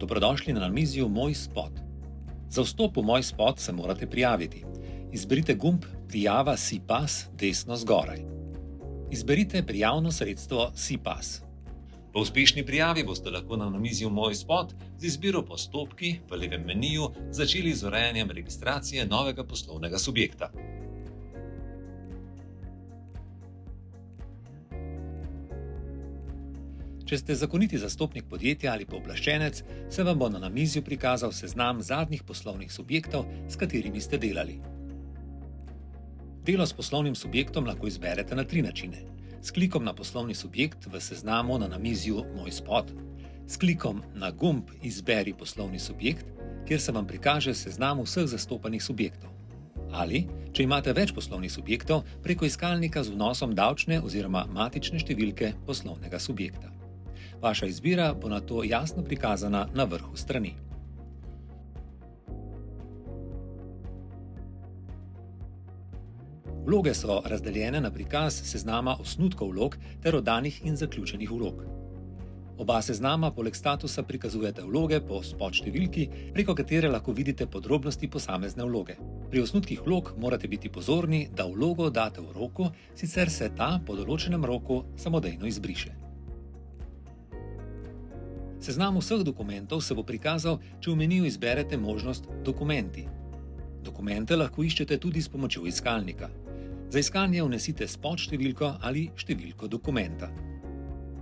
Dobrodošli na namizju Moj spot. Za vstop v Moj spot se morate prijaviti. Izberite gumb Prijava SIPAS desno zgoraj. Izberite prijavno sredstvo SIPAS. Po uspešni prijavi boste lahko na namizju Moj spot z izbiro Postopki v levem meniju začeli z urejanjem registracije novega poslovnega subjekta. Če ste zakoniti zastopnik podjetja ali pooblaščenec, se vam bo na namizju prikazal seznam zadnjih poslovnih subjektov, s katerimi ste delali. Delo s poslovnim subjektom lahko izberete na 3 načine. S klikom na poslovni subjekt v seznamu na namizju Moj spot, s klikom na gumb Izberi poslovni subjekt, kjer se vam prikaže seznam vseh zastopanih subjektov. Ali, če imate več poslovnih subjektov, preko iskalnika z vnosom davčne oziroma matične številke poslovnega subjekta. Vaša izbira bo nato jasno prikazana na vrhu strani. Vloge so razdeljene na prikaz seznama osnutkov vlog ter oddanih in zaključenih vlog. Oba seznama poleg statusa prikazujete vloge po spot številki, preko katere lahko vidite podrobnosti posamezne vloge. Pri osnutkih vlog morate biti pozorni, da vlogo date v roku, sicer se ta po določenem roku samodejno izbriše. Seznam vseh dokumentov se bo prikazal, če v meniju izberete možnost Dokumenti. Dokumente lahko iščete tudi s pomočjo iskalnika. Za iskanje vnesite spot številko ali številko dokumenta.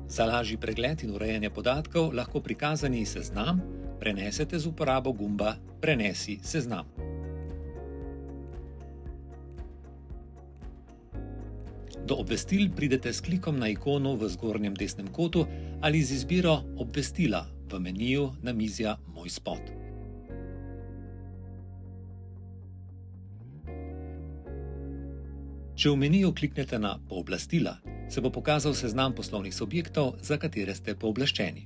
Za lažji pregled in urejanje podatkov lahko prikazani seznam prenesete z uporabo gumba Prenesi seznam. Do obvestil pridete s klikom na ikono v zgornjem desnem kotu ali z izbiro Obvestila v meniju namizja Moj spot. Če v meniju kliknete na Pooblastila, se bo pokazal seznam poslovnih subjektov, za katere ste pooblaščeni.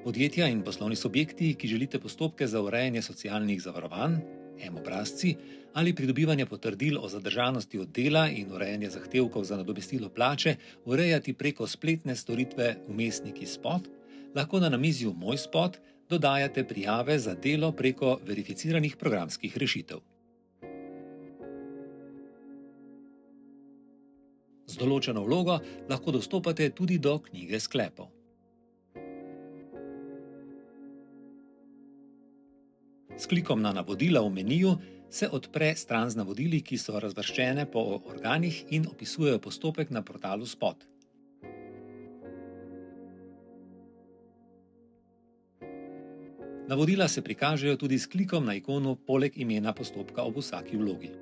Podjetja in poslovni subjekti, ki želite postopke za urejanje socialnih zavarovanj, M-obrazci ali pridobivanje potrdil o zadržanosti od dela in urejanje zahtevkov za nadomestilo plače urejati preko spletne storitve Vmesniki spot, lahko na namizju Moj spot dodajate prijave za delo preko verificiranih programskih rešitev. Z določeno vlogo lahko dostopate tudi do knjige sklepov. S klikom na navodila v meniju se odpre stran z navodili, ki so razvrščene po organih in opisujejo postopek na portalu Spot. Navodila se prikažejo tudi s klikom na ikono poleg imena postopka ob vsaki vlogi.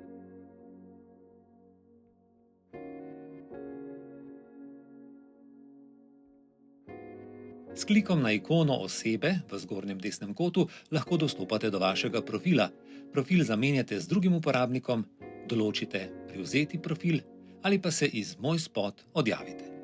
S klikom na ikono osebe v zgornjem desnem kotu lahko dostopate do vašega profila. Profil zamenjate z drugim uporabnikom, določite privzeti profil ali pa se iz Moj spot odjavite.